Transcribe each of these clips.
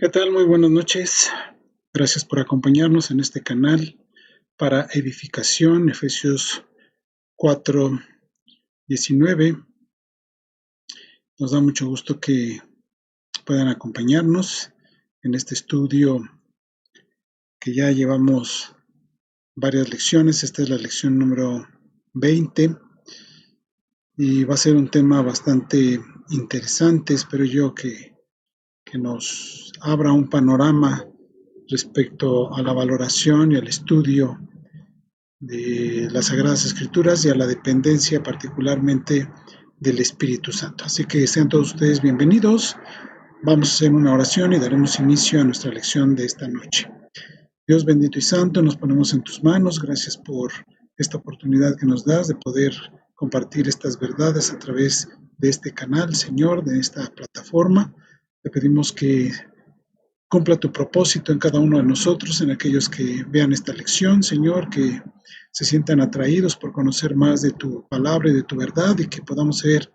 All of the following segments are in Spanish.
¿Qué tal? Muy buenas noches. Gracias por acompañarnos en este canal para edificación, Efesios 4:19. Nos da mucho gusto que puedan acompañarnos en este estudio que ya llevamos varias lecciones. Esta es la lección número 20 y va a ser un tema bastante interesante. Espero yo que nos abra un panorama respecto a la valoración y al estudio de las Sagradas Escrituras y a la dependencia particularmente del Espíritu Santo. Así que sean todos ustedes bienvenidos. Vamos a hacer una oración y daremos inicio a nuestra lección de esta noche. Dios bendito y santo, nos ponemos en tus manos. Gracias por esta oportunidad que nos das de poder compartir estas verdades a través de este canal, Señor, de esta plataforma. Te pedimos que cumpla tu propósito en cada uno de nosotros, en aquellos que vean esta lección, Señor, que se sientan atraídos por conocer más de tu palabra y de tu verdad y que podamos ser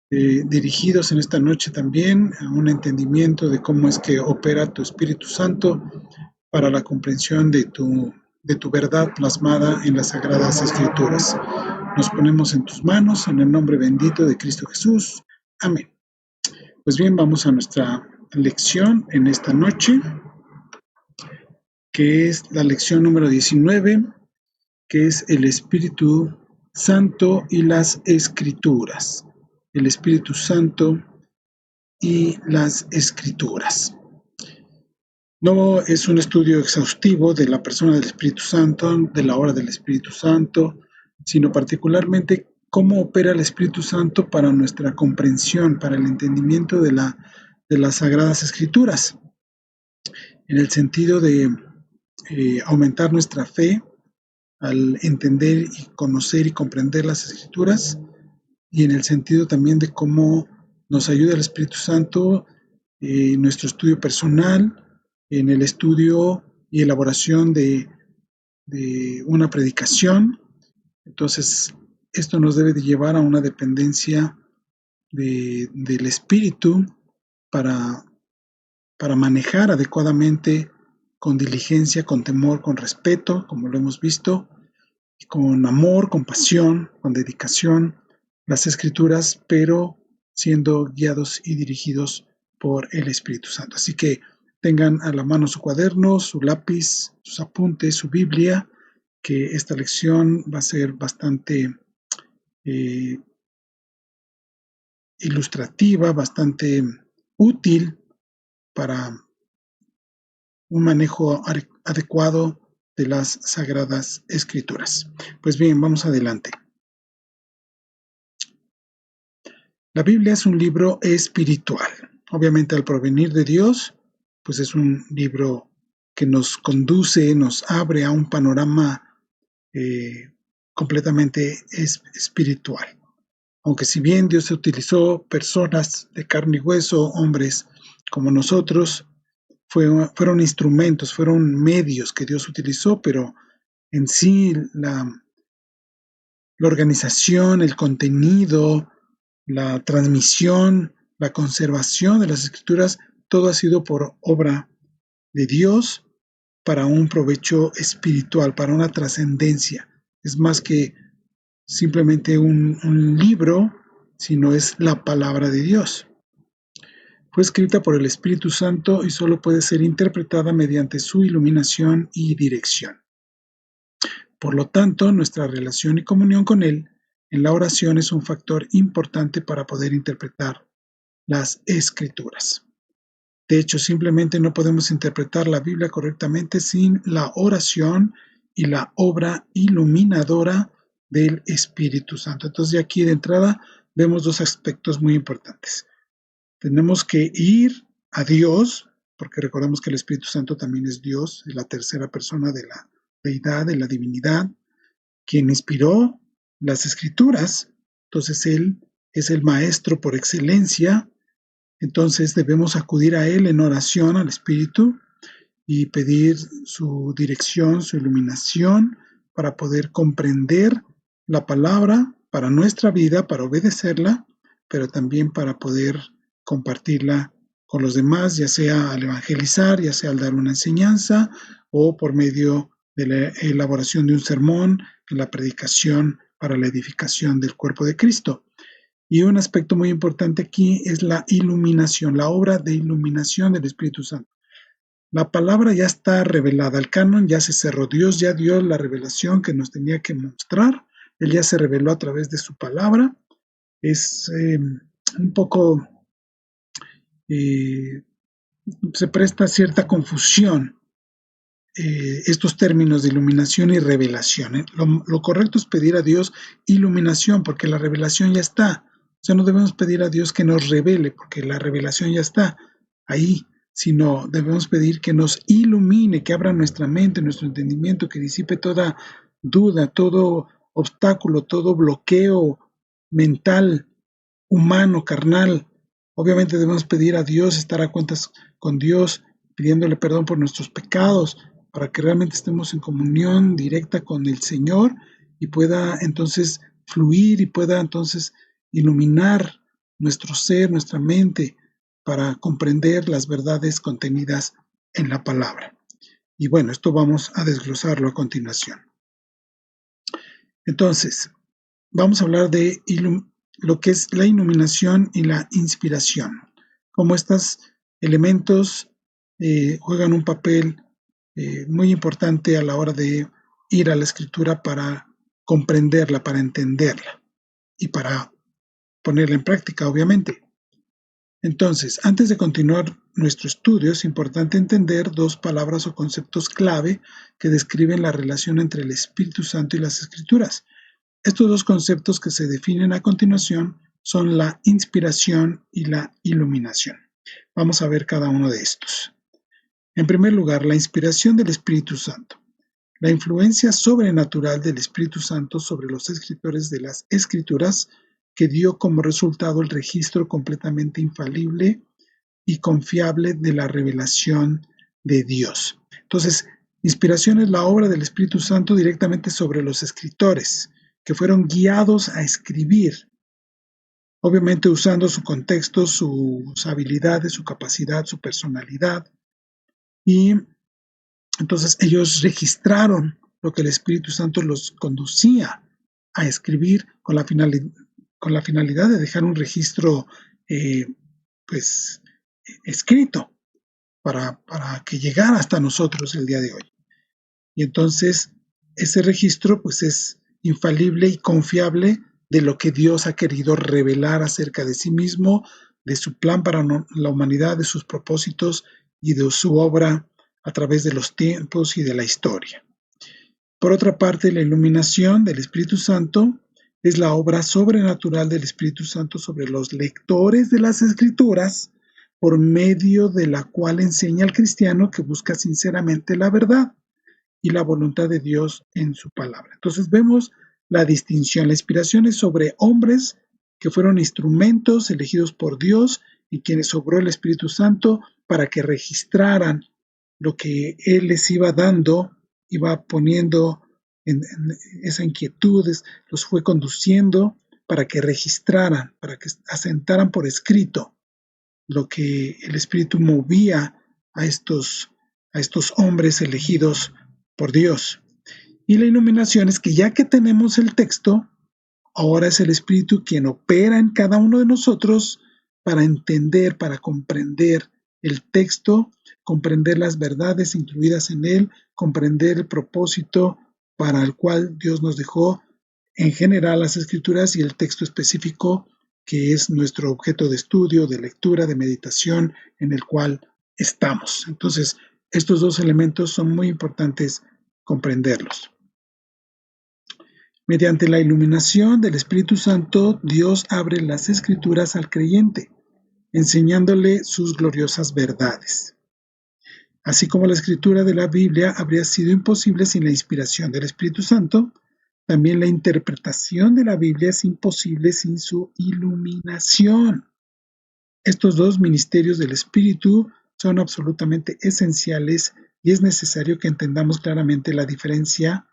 dirigidos en esta noche también a un entendimiento de cómo es que opera tu Espíritu Santo para la comprensión de tu verdad plasmada en las Sagradas Escrituras. Nos ponemos en tus manos, en el nombre bendito de Cristo Jesús. Amén. Pues bien, vamos a nuestra lección en esta noche, que es la lección número 19, que es el Espíritu Santo y las Escrituras. El Espíritu Santo y las Escrituras. No es un estudio exhaustivo de la persona del Espíritu Santo, de la obra del Espíritu Santo, sino particularmente cómo opera el Espíritu Santo para nuestra comprensión, para el entendimiento de las Sagradas Escrituras, en el sentido de aumentar nuestra fe al entender y conocer y comprender las Escrituras, y en el sentido también de cómo nos ayuda el Espíritu Santo en nuestro estudio personal, en el estudio y elaboración de una predicación. Entonces, esto nos debe de llevar a una dependencia del Espíritu para manejar adecuadamente, con diligencia, con temor, con respeto, como lo hemos visto, con amor, con pasión, con dedicación, las Escrituras, pero siendo guiados y dirigidos por el Espíritu Santo. Así que tengan a la mano su cuaderno, su lápiz, sus apuntes, su Biblia, que esta lección va a ser bastante ilustrativa, bastante útil para un manejo adecuado de las Sagradas Escrituras. Pues bien, vamos adelante. La Biblia es un libro espiritual. Obviamente, al provenir de Dios, pues es un libro que nos conduce, nos abre a un panorama completamente espiritual. Aunque si bien Dios utilizó personas de carne y hueso, hombres como nosotros, fueron instrumentos, fueron medios que Dios utilizó, pero en sí la organización, el contenido, la transmisión, la conservación de las Escrituras, todo ha sido por obra de Dios para un provecho espiritual, para una trascendencia. Es más que simplemente un libro, sino es la palabra de Dios. Fue escrita por el Espíritu Santo y solo puede ser interpretada mediante su iluminación y dirección. Por lo tanto, nuestra relación y comunión con Él en la oración es un factor importante para poder interpretar las Escrituras. De hecho, simplemente no podemos interpretar la Biblia correctamente sin la oración y la obra iluminadora del Espíritu Santo. Entonces, aquí de entrada vemos dos aspectos muy importantes. Tenemos que ir a Dios, porque recordemos que el Espíritu Santo también es Dios, es la tercera persona de la deidad, de la divinidad, quien inspiró las Escrituras. Entonces, Él es el maestro por excelencia. Entonces debemos acudir a Él en oración, al Espíritu, y pedir su dirección, su iluminación, para poder comprender la palabra para nuestra vida, para obedecerla, pero también para poder compartirla con los demás, ya sea al evangelizar, ya sea al dar una enseñanza o por medio de la elaboración de un sermón, en la predicación para la edificación del cuerpo de Cristo. Y un aspecto muy importante aquí es la iluminación, la obra de iluminación del Espíritu Santo. La palabra ya está revelada, el canon ya se cerró, Dios ya dio la revelación que nos tenía que mostrar, Él ya se reveló a través de su palabra. Es un poco, se presta cierta confusión estos términos de iluminación y revelación. Lo correcto es pedir a Dios iluminación, porque la revelación ya está. O sea, no debemos pedir a Dios que nos revele, porque la revelación ya está ahí, sino debemos pedir que nos ilumine, que abra nuestra mente, nuestro entendimiento, que disipe toda duda, todo obstáculo, todo bloqueo mental, humano, carnal. Obviamente debemos pedir a Dios, estar a cuentas con Dios, pidiéndole perdón por nuestros pecados, para que realmente estemos en comunión directa con el Señor y pueda entonces fluir y pueda entonces iluminar nuestro ser, nuestra mente, para comprender las verdades contenidas en la palabra. Y bueno, esto vamos a desglosarlo a continuación. Entonces, vamos a hablar de lo que es la iluminación y la inspiración, cómo estos elementos juegan un papel muy importante a la hora de ir a la escritura para comprenderla, para entenderla y para ponerla en práctica, obviamente. Entonces, antes de continuar nuestro estudio, es importante entender dos palabras o conceptos clave que describen la relación entre el Espíritu Santo y las Escrituras. Estos dos conceptos que se definen a continuación son la inspiración y la iluminación. Vamos a ver cada uno de estos. En primer lugar, la inspiración del Espíritu Santo. La influencia sobrenatural del Espíritu Santo sobre los escritores de las Escrituras, que dio como resultado el registro completamente infalible y confiable de la revelación de Dios. Entonces, inspiración es la obra del Espíritu Santo directamente sobre los escritores, que fueron guiados a escribir, obviamente usando su contexto, sus habilidades, su capacidad, su personalidad, y entonces ellos registraron lo que el Espíritu Santo los conducía a escribir con la finalidad de dejar un registro pues escrito para que llegara hasta nosotros el día de hoy. Y entonces ese registro pues es infalible y confiable de lo que Dios ha querido revelar acerca de sí mismo, de su plan para la humanidad, de sus propósitos y de su obra a través de los tiempos y de la historia. Por otra parte, la iluminación del Espíritu Santo es la obra sobrenatural del Espíritu Santo sobre los lectores de las Escrituras, por medio de la cual enseña al cristiano que busca sinceramente la verdad y la voluntad de Dios en su palabra. Entonces vemos la distinción. La inspiración es sobre hombres que fueron instrumentos elegidos por Dios y quienes obró el Espíritu Santo para que registraran lo que Él les iba dando, iba poniendo en esa inquietud, los fue conduciendo para que registraran, para que asentaran por escrito lo que el Espíritu movía a estos hombres elegidos por Dios. Y la iluminación es que ya que tenemos el texto, ahora es el Espíritu quien opera en cada uno de nosotros para entender, para comprender el texto, comprender las verdades incluidas en él, comprender el propósito para el cual Dios nos dejó en general las Escrituras y el texto específico que es nuestro objeto de estudio, de lectura, de meditación en el cual estamos. Entonces, estos dos elementos son muy importantes comprenderlos. Mediante la iluminación del Espíritu Santo, Dios abre las Escrituras al creyente, enseñándole sus gloriosas verdades. Así como la escritura de la Biblia habría sido imposible sin la inspiración del Espíritu Santo, también la interpretación de la Biblia es imposible sin su iluminación. Estos dos ministerios del Espíritu son absolutamente esenciales y es necesario que entendamos claramente la diferencia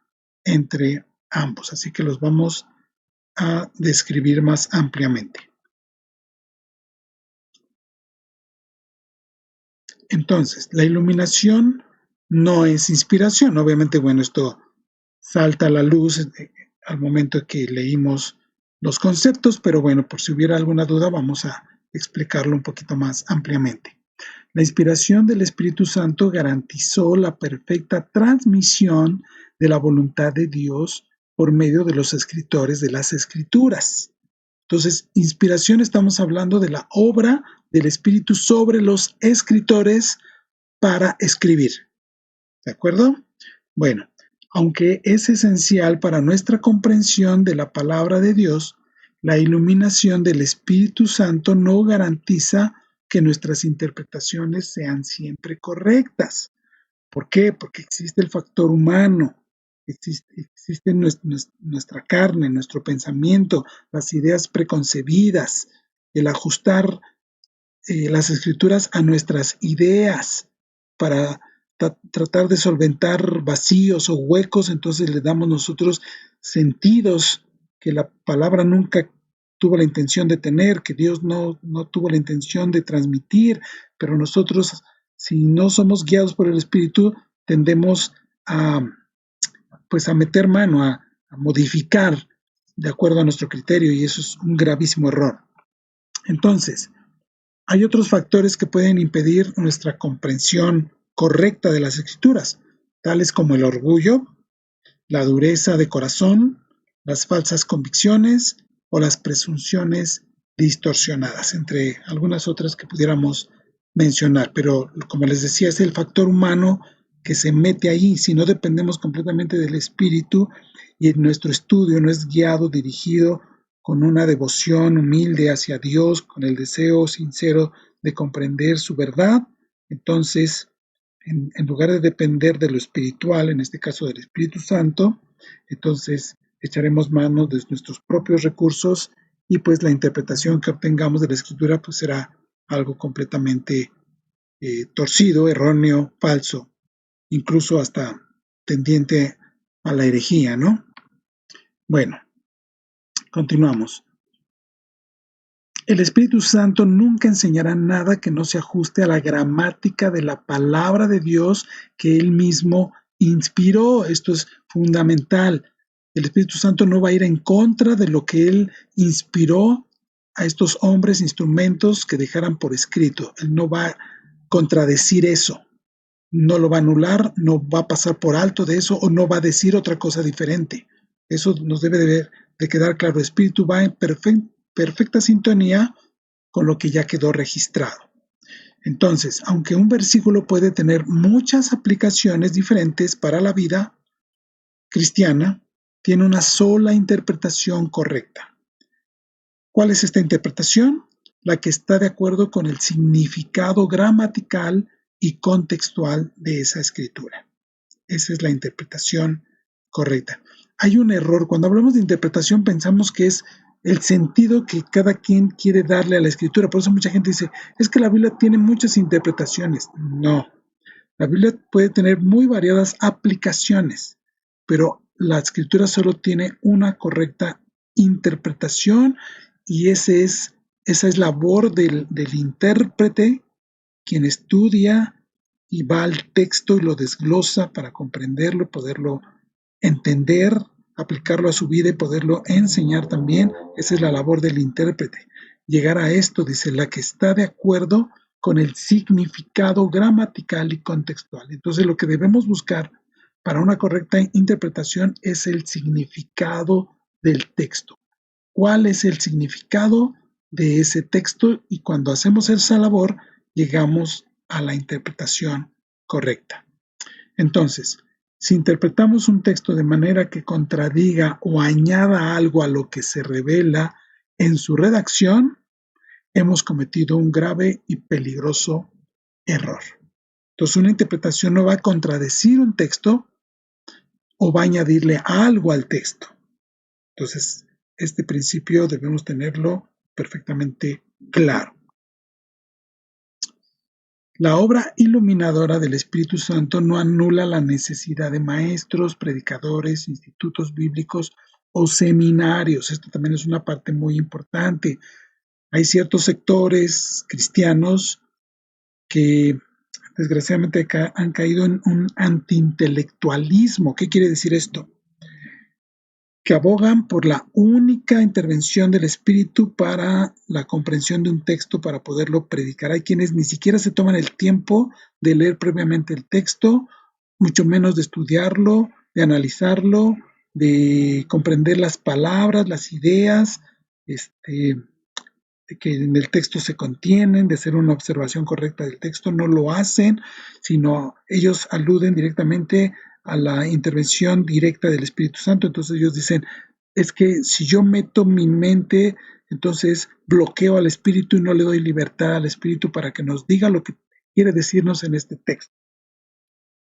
entre ambos. Así que los vamos a describir más ampliamente. Entonces, la iluminación no es inspiración. Obviamente, bueno, esto salta a la luz al momento que leímos los conceptos, pero bueno, por si hubiera alguna duda, vamos a explicarlo un poquito más ampliamente. La inspiración del Espíritu Santo garantizó la perfecta transmisión de la voluntad de Dios por medio de los escritores de las Escrituras. Entonces, inspiración, estamos hablando de la obra del Espíritu sobre los escritores para escribir. ¿De acuerdo? Bueno, aunque es esencial para nuestra comprensión de la palabra de Dios, la iluminación del Espíritu Santo no garantiza que nuestras interpretaciones sean siempre correctas. ¿Por qué? Porque existe el factor humano, existe nuestra carne, nuestro pensamiento, las ideas preconcebidas, el ajustar las escrituras a nuestras ideas para tratar de solventar vacíos o huecos. Entonces le damos nosotros sentidos que la palabra nunca tuvo la intención de tener, que Dios no tuvo la intención de transmitir, pero nosotros, si no somos guiados por el Espíritu, tendemos a, pues, a meter mano, a modificar de acuerdo a nuestro criterio, y eso es un gravísimo error. Entonces, hay otros factores que pueden impedir nuestra comprensión correcta de las escrituras, tales como el orgullo, la dureza de corazón, las falsas convicciones o las presunciones distorsionadas, entre algunas otras que pudiéramos mencionar. Pero como les decía, es el factor humano que se mete ahí. Si no dependemos completamente del Espíritu y nuestro estudio no es guiado, dirigido con una devoción humilde hacia Dios, con el deseo sincero de comprender su verdad, entonces, en lugar de depender de lo espiritual, en este caso del Espíritu Santo, entonces echaremos mano de nuestros propios recursos, y pues la interpretación que obtengamos de la Escritura pues será algo completamente torcido, erróneo, falso, incluso hasta tendiente a la herejía, ¿no? Bueno, continuamos. El Espíritu Santo nunca enseñará nada que no se ajuste a la gramática de la palabra de Dios que Él mismo inspiró. Esto es fundamental. El Espíritu Santo no va a ir en contra de lo que Él inspiró a estos hombres, instrumentos que dejaran por escrito. Él no va a contradecir eso. No lo va a anular, no va a pasar por alto de eso o no va a decir otra cosa diferente. Eso nos debe de quedar claro. El Espíritu va en perfecta sintonía con lo que ya quedó registrado. Entonces, aunque un versículo puede tener muchas aplicaciones diferentes para la vida cristiana, tiene una sola interpretación correcta. ¿Cuál es esta interpretación? La que está de acuerdo con el significado gramatical y contextual de esa escritura. Esa es la interpretación correcta. Hay un error. Cuando hablamos de interpretación pensamos que es el sentido que cada quien quiere darle a la escritura. Por eso mucha gente dice, es que la Biblia tiene muchas interpretaciones. No, la Biblia puede tener muy variadas aplicaciones, pero la escritura solo tiene una correcta interpretación, y esa es labor del intérprete, quien estudia y va al texto y lo desglosa para comprenderlo, poderlo entender, aplicarlo a su vida y poderlo enseñar también. Esa es la labor del intérprete. Llegar a esto, dice, la que está de acuerdo con el significado gramatical y contextual. Entonces, lo que debemos buscar para una correcta interpretación es el significado del texto. ¿Cuál es el significado de ese texto? Y cuando hacemos esa labor, llegamos a la interpretación correcta. Entonces, si interpretamos un texto de manera que contradiga o añada algo a lo que se revela en su redacción, hemos cometido un grave y peligroso error. Entonces, una interpretación no va a contradecir un texto o va a añadirle algo al texto. Entonces, este principio debemos tenerlo perfectamente claro. La obra iluminadora del Espíritu Santo no anula la necesidad de maestros, predicadores, institutos bíblicos o seminarios. Esto también es una parte muy importante. Hay ciertos sectores cristianos que desgraciadamente han caído en un antiintelectualismo. ¿Qué quiere decir esto? Que abogan por la única intervención del Espíritu para la comprensión de un texto, para poderlo predicar. Hay quienes ni siquiera se toman el tiempo de leer previamente el texto, mucho menos de estudiarlo, de analizarlo, de comprender las palabras, las ideas, que en el texto se contienen, de hacer una observación correcta del texto. No lo hacen, sino ellos aluden directamente a la intervención directa del Espíritu Santo. Entonces ellos dicen, es que si yo meto mi mente, entonces bloqueo al Espíritu y no le doy libertad al Espíritu para que nos diga lo que quiere decirnos en este texto.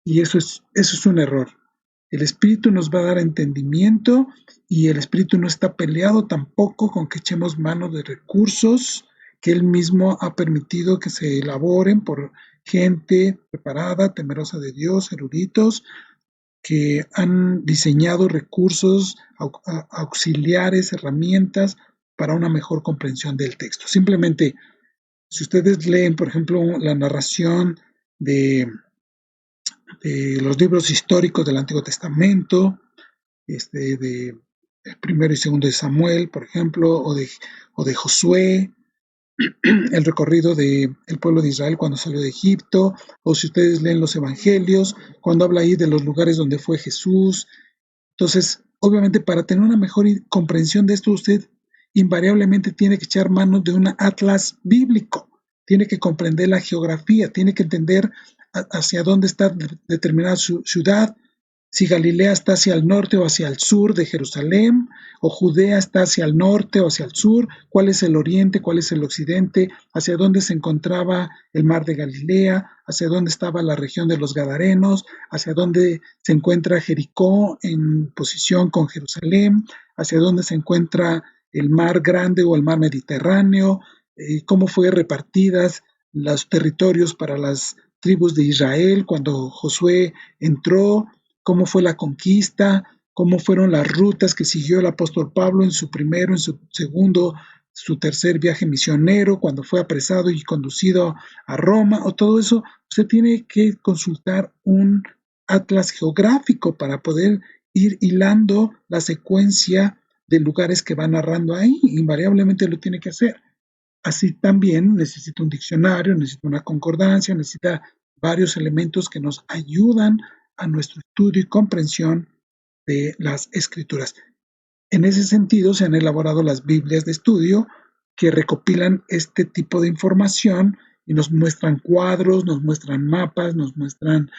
Y eso es un error. El Espíritu nos va a dar entendimiento y el Espíritu no está peleado tampoco con que echemos mano de recursos que Él mismo ha permitido que se elaboren por gente preparada, temerosa de Dios, eruditos, que han diseñado recursos auxiliares, herramientas para una mejor comprensión del texto. Simplemente, si ustedes leen, por ejemplo, la narración de los libros históricos del Antiguo Testamento, de primero y segundo de Samuel, por ejemplo, o de Josué, el recorrido del pueblo de Israel cuando salió de Egipto, o si ustedes leen los evangelios, cuando habla ahí de los lugares donde fue Jesús. Entonces, obviamente, para tener una mejor comprensión de esto, usted invariablemente tiene que echar mano de un atlas bíblico, tiene que comprender la geografía, tiene que entender hacia dónde está determinada su ciudad, si Galilea está hacia el norte o hacia el sur de Jerusalén, o Judea está hacia el norte o hacia el sur, cuál es el oriente, cuál es el occidente, hacia dónde se encontraba el mar de Galilea, hacia dónde estaba la región de los Gadarenos, hacia dónde se encuentra Jericó en posición con Jerusalén, hacia dónde se encuentra el mar grande o el mar Mediterráneo, cómo fue repartidas los territorios para las tribus de Israel cuando Josué entró, cómo fue la conquista, cómo fueron las rutas que siguió el apóstol Pablo en su primero, en su segundo, su tercer viaje misionero, cuando fue apresado y conducido a Roma, o todo eso, usted tiene que consultar un atlas geográfico para poder ir hilando la secuencia de lugares que va narrando ahí. Invariablemente lo tiene que hacer. Así también necesita un diccionario, necesita una concordancia, necesita varios elementos que nos ayudan a nuestro estudio y comprensión de las escrituras. En ese sentido, se han elaborado las Biblias de estudio que recopilan este tipo de información y nos muestran cuadros, nos muestran mapas, nos muestran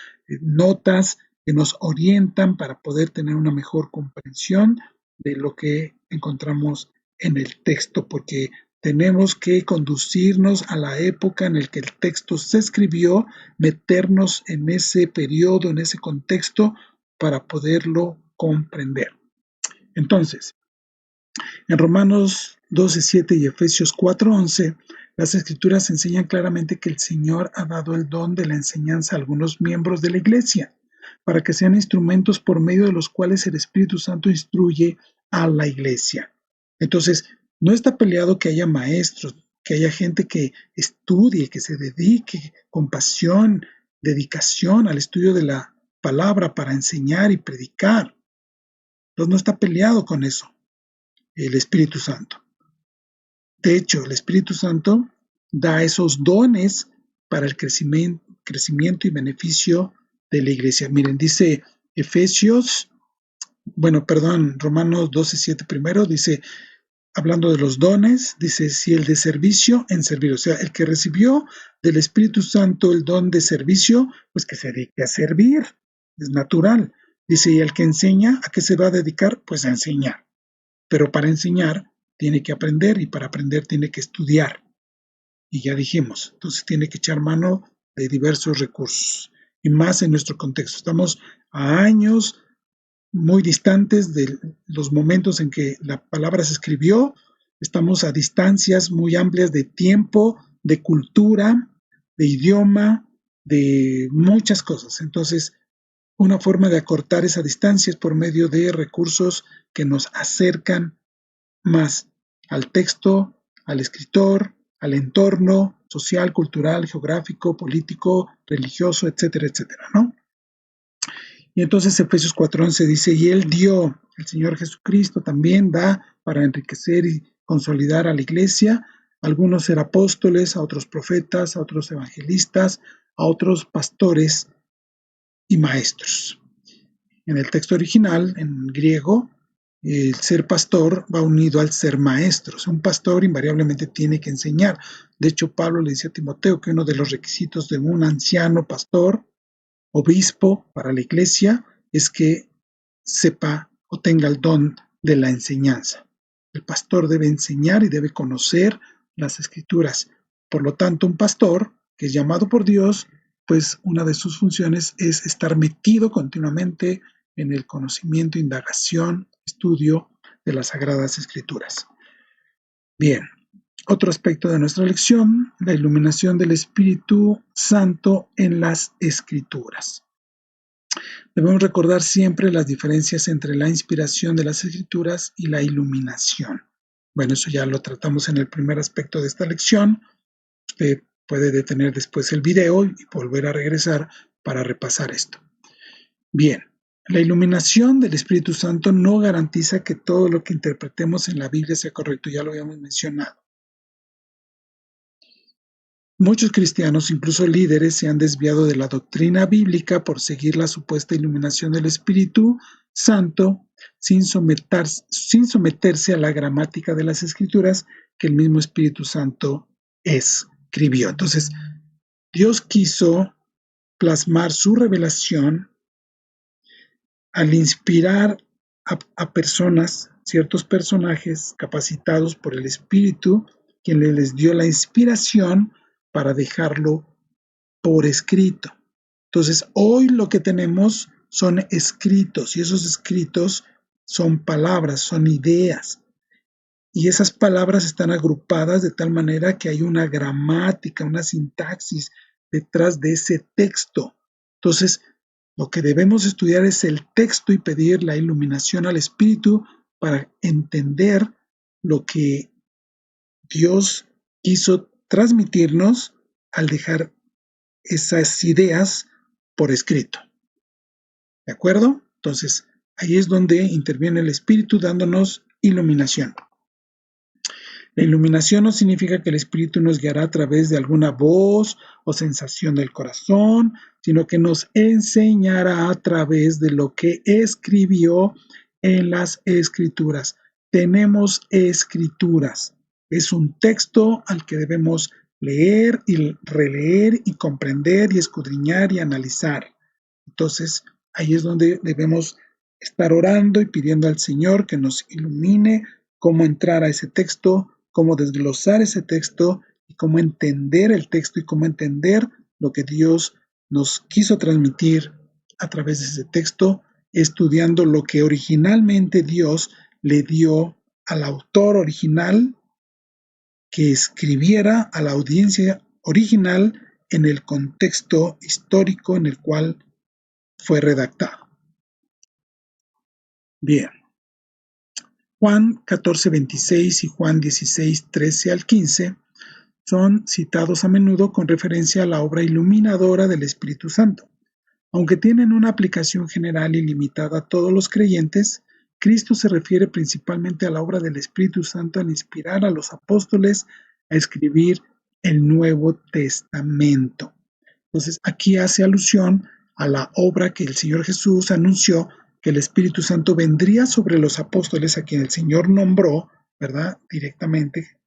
notas que nos orientan para poder tener una mejor comprensión de lo que encontramos en el texto, porque tenemos que conducirnos a la época en la que el texto se escribió, meternos en ese periodo, en ese contexto, para poderlo comprender. Entonces, en Romanos 12:7 y Efesios 4:11, las Escrituras enseñan claramente que el Señor ha dado el don de la enseñanza a algunos miembros de la Iglesia, para que sean instrumentos por medio de los cuales el Espíritu Santo instruye a la Iglesia. Entonces, no está peleado que haya maestros, que haya gente que estudie, que se dedique con pasión, dedicación al estudio de la palabra para enseñar y predicar. Entonces, no está peleado con eso el Espíritu Santo. De hecho, el Espíritu Santo da esos dones para el crecimiento y beneficio de la iglesia. Miren, dice Romanos 12:7 primero, dice, hablando de los dones, dice, si el de servicio, en servir. O sea, el que recibió del Espíritu Santo el don de servicio, pues que se dedique a servir. Es natural. Dice, y el que enseña, ¿a qué se va a dedicar? Pues a enseñar. Pero para enseñar tiene que aprender y para aprender tiene que estudiar. Y ya dijimos, entonces tiene que echar mano de diversos recursos. Y más en nuestro contexto. Estamos a años muy distantes de los momentos en que la palabra se escribió. Estamos a distancias muy amplias de tiempo, de cultura, de idioma, de muchas cosas. Entonces, una forma de acortar esa distancia es por medio de recursos que nos acercan más al texto, al escritor, al entorno, social, cultural, geográfico, político, religioso, etcétera, etcétera, ¿no? Y entonces Efesios 4:11 dice, y Él dio, el Señor Jesucristo también da para enriquecer y consolidar a la iglesia, algunos ser apóstoles, a otros profetas, a otros evangelistas, a otros pastores y maestros. En el texto original, en griego, el ser pastor va unido al ser maestro. O sea, un pastor invariablemente tiene que enseñar. De hecho, Pablo le dice a Timoteo que uno de los requisitos de un anciano pastor, obispo para la iglesia, es que sepa o tenga el don de la enseñanza. El pastor debe enseñar y debe conocer las escrituras. Por lo tanto, un pastor que es llamado por Dios, pues una de sus funciones es estar metido continuamente en el conocimiento, indagación, estudio de las Sagradas Escrituras. Bien, otro aspecto de nuestra lección, la iluminación del Espíritu Santo en las Escrituras. Debemos recordar siempre las diferencias entre la inspiración de las Escrituras y la iluminación. Bueno, eso ya lo tratamos en el primer aspecto de esta lección. Usted puede detener después el video y volver a regresar para repasar esto. Bien, la iluminación del Espíritu Santo no garantiza que todo lo que interpretemos en la Biblia sea correcto, ya lo habíamos mencionado. Muchos cristianos, incluso líderes, se han desviado de la doctrina bíblica por seguir la supuesta iluminación del Espíritu Santo sin someterse a la gramática de las Escrituras que el mismo Espíritu Santo escribió. Entonces, Dios quiso plasmar su revelación al inspirar a personas, ciertos personajes capacitados por el Espíritu, quien les dio la inspiración para dejarlo por escrito. Entonces, hoy lo que tenemos son escritos, y esos escritos son palabras, son ideas. Y esas palabras están agrupadas de tal manera que hay una gramática, una sintaxis detrás de ese texto. Entonces, lo que debemos estudiar es el texto y pedir la iluminación al Espíritu para entender lo que Dios quiso transmitirnos al dejar esas ideas por escrito. ¿De acuerdo? Entonces, ahí es donde interviene el Espíritu dándonos iluminación. La iluminación no significa que el Espíritu nos guiará a través de alguna voz o sensación del corazón, sino que nos enseñará a través de lo que escribió en las Escrituras. Tenemos Escrituras. Es un texto al que debemos leer y releer y comprender y escudriñar y analizar. Entonces, ahí es donde debemos estar orando y pidiendo al Señor que nos ilumine cómo entrar a ese texto, cómo desglosar ese texto y cómo entender el texto y cómo entender lo que Dios nos quiso transmitir a través de ese texto, estudiando lo que originalmente Dios le dio al autor original que escribiera a la audiencia original en el contexto histórico en el cual fue redactado. Bien. Juan 14:26 y Juan 16:13 al 15 son citados a menudo con referencia a la obra iluminadora del Espíritu Santo. Aunque tienen una aplicación general y limitada a todos los creyentes, Cristo se refiere principalmente a la obra del Espíritu Santo al inspirar a los apóstoles a escribir el Nuevo Testamento. Entonces, aquí hace alusión a la obra que el Señor Jesús anunció, que el Espíritu Santo vendría sobre los apóstoles a quien el Señor nombró, ¿verdad? Directamente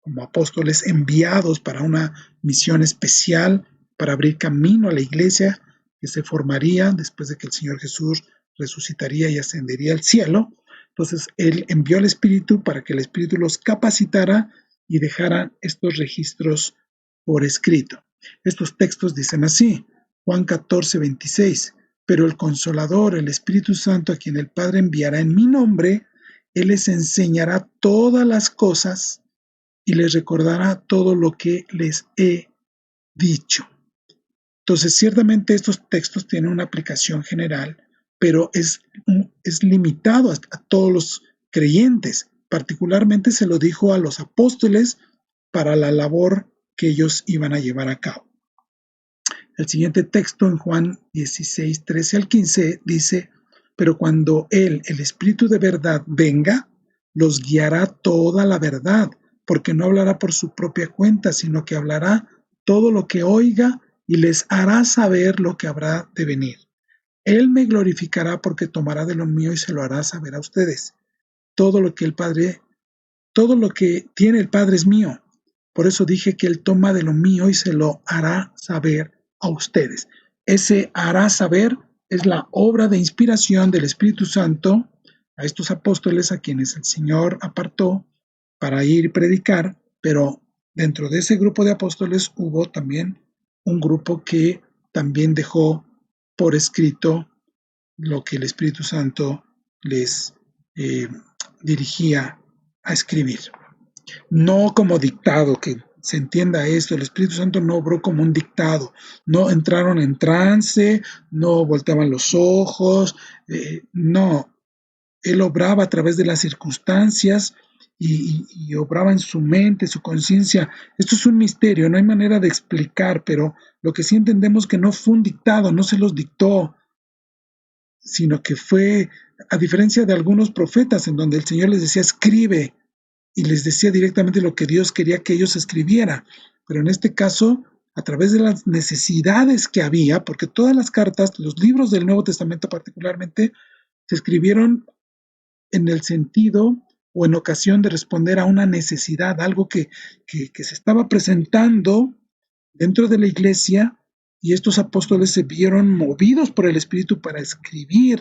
como apóstoles enviados para una misión especial, para abrir camino a la iglesia que se formaría después de que el Señor Jesús resucitaría y ascendería al cielo. Entonces, Él envió al Espíritu para que el Espíritu los capacitara y dejara estos registros por escrito. Estos textos dicen así, Juan 14:26, pero el Consolador, el Espíritu Santo, a quien el Padre enviará en mi nombre, Él les enseñará todas las cosas y les recordará todo lo que les he dicho. Entonces, ciertamente estos textos tienen una aplicación general, pero es limitado a todos los creyentes. Particularmente se lo dijo a los apóstoles para la labor que ellos iban a llevar a cabo. El siguiente texto en Juan 16, 13 al 15 dice: pero cuando Él, el Espíritu de verdad, venga, los guiará toda la verdad, porque no hablará por su propia cuenta, sino que hablará todo lo que oiga y les hará saber lo que habrá de venir. Él me glorificará porque tomará de lo mío y se lo hará saber a ustedes. Todo lo que tiene el Padre es mío. Por eso dije que Él toma de lo mío y se lo hará saber a ustedes. Ese hará saber es la obra de inspiración del Espíritu Santo a estos apóstoles a quienes el Señor apartó para ir y predicar, pero dentro de ese grupo de apóstoles hubo también un grupo que también dejó por escrito lo que el Espíritu Santo les dirigía a escribir. No como dictado, que se entienda esto, el Espíritu Santo no obró como un dictado, no entraron en trance, no volteaban los ojos, no, Él obraba a través de las circunstancias y obraba en su mente, su conciencia. Esto es un misterio, no hay manera de explicar, pero lo que sí entendemos que no fue un dictado, no se los dictó, sino que fue, a diferencia de algunos profetas, en donde el Señor les decía, escribe, y les decía directamente lo que Dios quería que ellos escribieran. Pero en este caso, a través de las necesidades que había, porque todas las cartas, los libros del Nuevo Testamento particularmente, se escribieron en el sentido o en ocasión de responder a una necesidad, algo que se estaba presentando dentro de la iglesia, y estos apóstoles se vieron movidos por el Espíritu para escribir,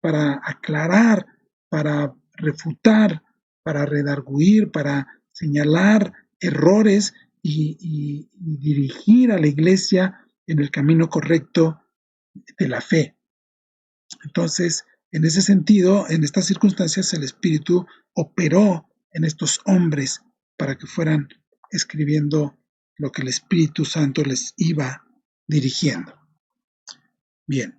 para aclarar, para refutar, para redarguir, para señalar errores y dirigir a la iglesia en el camino correcto de la fe. Entonces, en ese sentido, en estas circunstancias, el Espíritu operó en estos hombres para que fueran escribiendo lo que el Espíritu Santo les iba dirigiendo. Bien.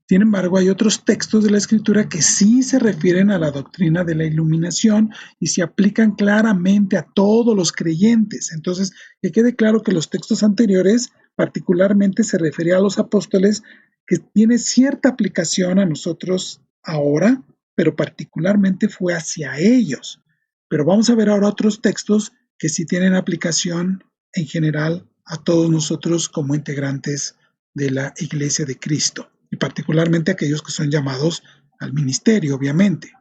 Sin embargo, hay otros textos de la Escritura que sí se refieren a la doctrina de la iluminación y se aplican claramente a todos los creyentes. Entonces, que quede claro que los textos anteriores particularmente se referían a los apóstoles, que tiene cierta aplicación a nosotros ahora, pero particularmente fue hacia ellos. Pero vamos a ver ahora otros textos que sí tienen aplicación en general a todos nosotros como integrantes de la Iglesia de Cristo, y particularmente aquellos que son llamados al ministerio, obviamente.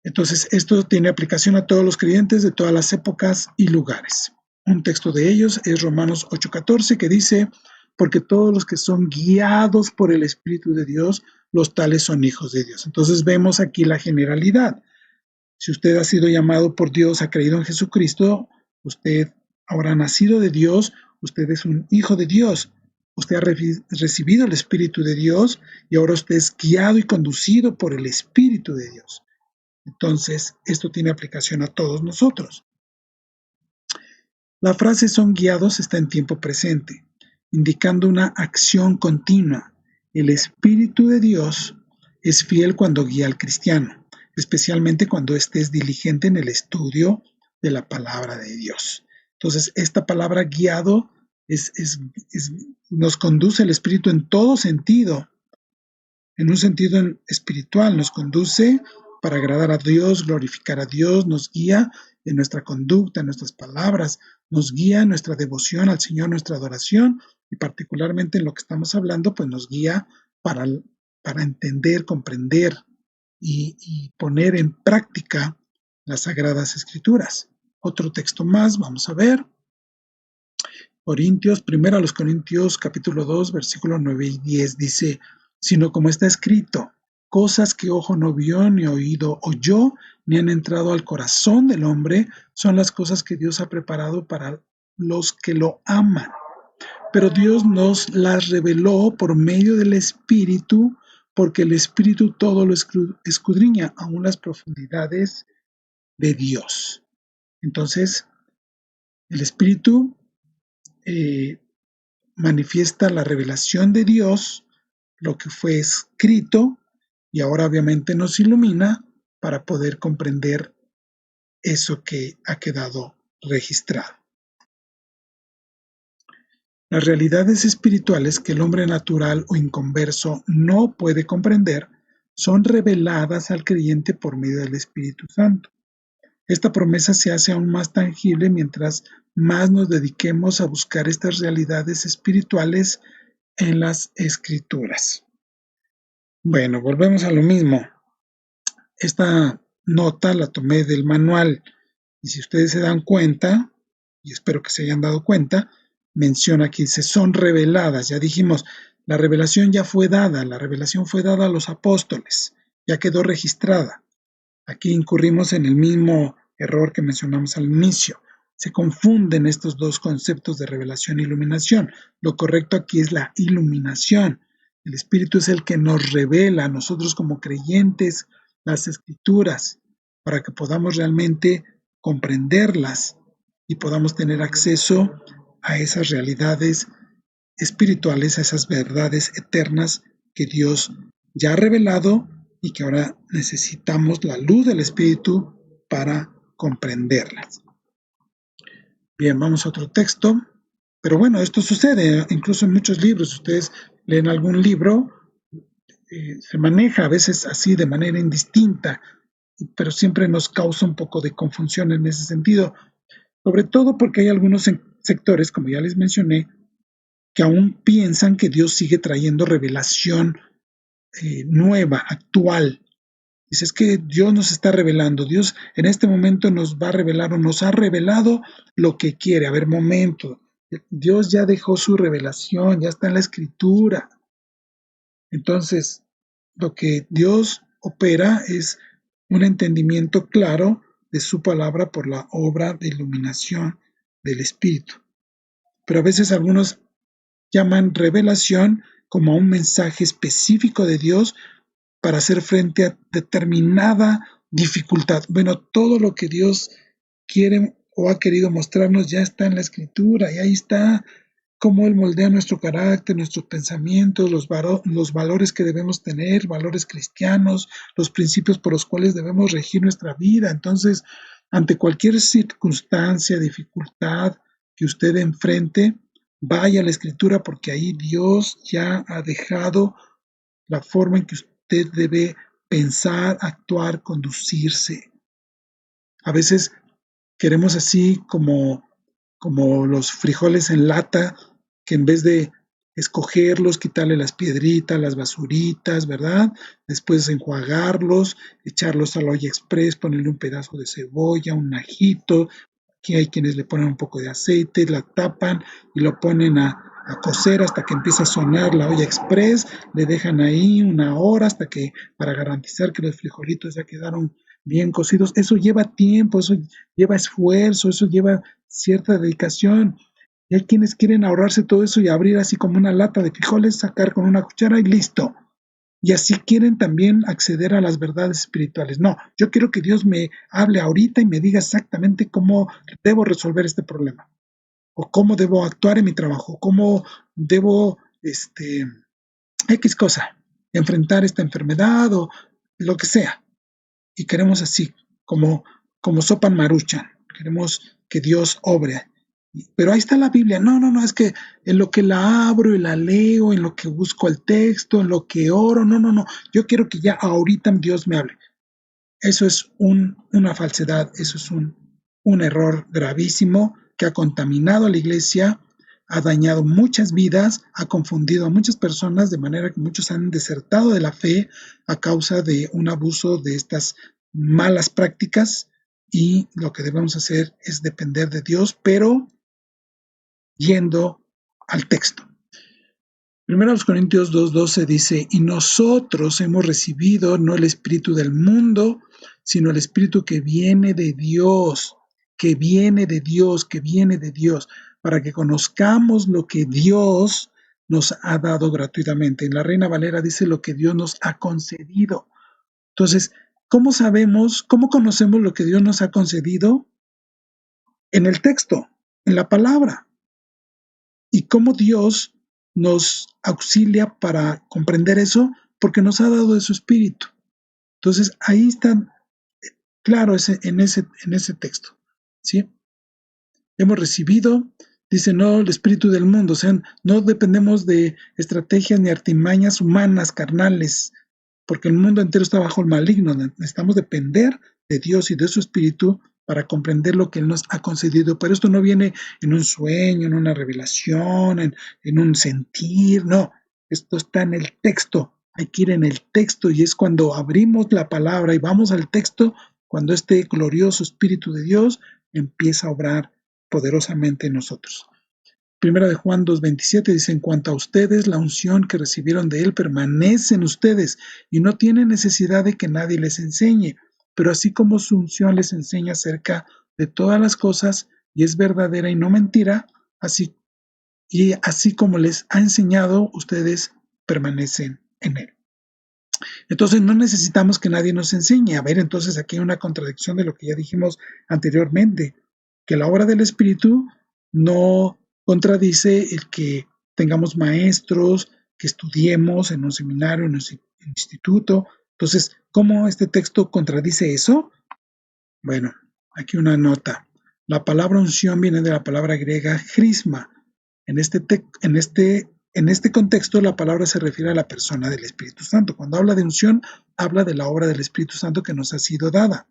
Entonces, esto tiene aplicación a todos los creyentes de todas las épocas y lugares. Un texto de ellos es Romanos 8:14, que dice: porque todos los que son guiados por el Espíritu de Dios, los tales son hijos de Dios. Entonces vemos aquí la generalidad. Si usted ha sido llamado por Dios, ha creído en Jesucristo, usted habrá nacido de Dios, usted es un hijo de Dios. Usted ha recibido el Espíritu de Dios y ahora usted es guiado y conducido por el Espíritu de Dios. Entonces, esto tiene aplicación a todos nosotros. La frase son guiados está en tiempo presente, indicando una acción continua. El Espíritu de Dios es fiel cuando guía al cristiano, especialmente cuando éste es diligente en el estudio de la palabra de Dios. Entonces, esta palabra guiado nos conduce el Espíritu en todo sentido, en un sentido espiritual, nos conduce para agradar a Dios, glorificar a Dios, nos guía en nuestra conducta, en nuestras palabras, nos guía en nuestra devoción al Señor, nuestra adoración, y particularmente en lo que estamos hablando, pues nos guía para entender, comprender y poner en práctica las Sagradas Escrituras. Otro texto más, vamos a ver. Primero a los Corintios capítulo 2, versículos 9 y 10 dice: sino como está escrito, cosas que ojo no vio, ni oído oyó, ni han entrado al corazón del hombre, son las cosas que Dios ha preparado para los que lo aman. Pero Dios nos las reveló por medio del Espíritu, porque el Espíritu todo lo escudriña, aún las profundidades de Dios. Entonces, el Espíritu manifiesta la revelación de Dios, lo que fue escrito, y ahora obviamente nos ilumina para poder comprender eso que ha quedado registrado. Las realidades espirituales que el hombre natural o inconverso no puede comprender son reveladas al creyente por medio del Espíritu Santo. Esta promesa se hace aún más tangible mientras más nos dediquemos a buscar estas realidades espirituales en las Escrituras. Bueno, volvemos a lo mismo. Esta nota la tomé del manual y si ustedes se dan cuenta, y espero que se hayan dado cuenta, menciona que dice son reveladas. Ya dijimos, la revelación ya fue dada, la revelación fue dada a los apóstoles, ya quedó registrada. Aquí incurrimos en el mismo error que mencionamos al inicio. Se confunden estos dos conceptos de revelación e iluminación. Lo correcto aquí es la iluminación. El Espíritu es el que nos revela a nosotros como creyentes las Escrituras para que podamos realmente comprenderlas y podamos tener acceso a esas realidades espirituales, a esas verdades eternas que Dios ya ha revelado y que ahora necesitamos la luz del Espíritu para comprenderlas. Bien, vamos a otro texto. Pero bueno, esto sucede incluso en muchos libros. Ustedes leen algún libro, se maneja a veces así de manera indistinta, pero siempre nos causa un poco de confusión en ese sentido, sobre todo porque hay algunos sectores, como ya les mencioné, que aún piensan que Dios sigue trayendo revelación nueva, actual. Dice, es que Dios nos está revelando, Dios en este momento nos va a revelar o nos ha revelado lo que quiere. A ver, momento, Dios ya dejó su revelación, ya está en la Escritura. Entonces, lo que Dios opera es un entendimiento claro de su palabra por la obra de iluminación del Espíritu. Pero a veces algunos llaman revelación como a un mensaje específico de Dios para hacer frente a determinada dificultad. Bueno, todo lo que Dios quiere o ha querido mostrarnos ya está en la Escritura y ahí está cómo Él moldea nuestro carácter, nuestros pensamientos, los valores que debemos tener, valores cristianos, los principios por los cuales debemos regir nuestra vida. Entonces, ante cualquier circunstancia, dificultad que usted enfrente, vaya a la Escritura porque ahí Dios ya ha dejado la forma en que usted debe pensar, actuar, conducirse. A veces queremos así como los frijoles en lata, que en vez de escogerlos, quitarle las piedritas, las basuritas, ¿verdad? Después enjuagarlos, echarlos a la olla express, ponerle un pedazo de cebolla, un ajito. Aquí hay quienes le ponen un poco de aceite, la tapan y lo ponen a cocer hasta que empieza a sonar la olla express, le dejan ahí una hora hasta que, para garantizar que los frijolitos ya quedaron bien cocidos. Eso lleva tiempo, eso lleva esfuerzo, eso lleva cierta dedicación. Y hay quienes quieren ahorrarse todo eso y abrir así como una lata de frijoles, sacar con una cuchara y listo. Y así quieren también acceder a las verdades espirituales. No, yo quiero que Dios me hable ahorita y me diga exactamente cómo debo resolver este problema, o cómo debo actuar en mi trabajo, cómo debo, X cosa, enfrentar esta enfermedad o lo que sea. Y queremos así, como sopa en maruchan, queremos que Dios obre. Pero ahí está la Biblia. No, no, no, es que en lo que la abro y la leo, en lo que busco el texto, en lo que oro, no, no, no. Yo quiero que ya ahorita Dios me hable. Eso es una falsedad, eso es un error gravísimo que ha contaminado a la iglesia, ha dañado muchas vidas, ha confundido a muchas personas, de manera que muchos han desertado de la fe a causa de un abuso de estas malas prácticas, y lo que debemos hacer es depender de Dios, pero yendo al texto. 1 Corintios 2:12 dice, y nosotros hemos recibido no el espíritu del mundo, sino el espíritu que viene de Dios, que viene de Dios, que viene de Dios, para que conozcamos lo que Dios nos ha dado gratuitamente. En la Reina Valera dice lo que Dios nos ha concedido. Entonces, ¿cómo sabemos, cómo conocemos lo que Dios nos ha concedido? En el texto, en la palabra. ¿Y cómo Dios nos auxilia para comprender eso? Porque nos ha dado de su espíritu. Entonces, ahí está claro en ese texto, ¿sí? Hemos recibido Dice, no el espíritu del mundo, o sea, no dependemos de estrategias ni artimañas humanas, carnales, porque el mundo entero está bajo el maligno. Necesitamos depender de Dios y de su espíritu para comprender lo que Él nos ha concedido. Pero esto no viene en un sueño, en una revelación, en un sentir, no. Esto está en el texto. Hay que ir en el texto y es cuando abrimos la palabra y vamos al texto, cuando este glorioso Espíritu de Dios empieza a obrar poderosamente en nosotros. Primera de Juan 2:27 dice, en cuanto a ustedes, la unción que recibieron de Él permanece en ustedes y no tienen necesidad de que nadie les enseñe, pero así como su unción les enseña acerca de todas las cosas y es verdadera y no mentira, así como les ha enseñado, ustedes permanecen en Él. Entonces no necesitamos que nadie nos enseñe. A ver, entonces aquí hay una contradicción de lo que ya dijimos anteriormente, que la obra del Espíritu no contradice el que tengamos maestros, que estudiemos en un seminario, en un instituto. Entonces, ¿cómo este texto contradice eso? Bueno, aquí una nota. La palabra unción viene de la palabra griega crisma. En este contexto, la palabra se refiere a la persona del Espíritu Santo. Cuando habla de unción, habla de la obra del Espíritu Santo que nos ha sido dada.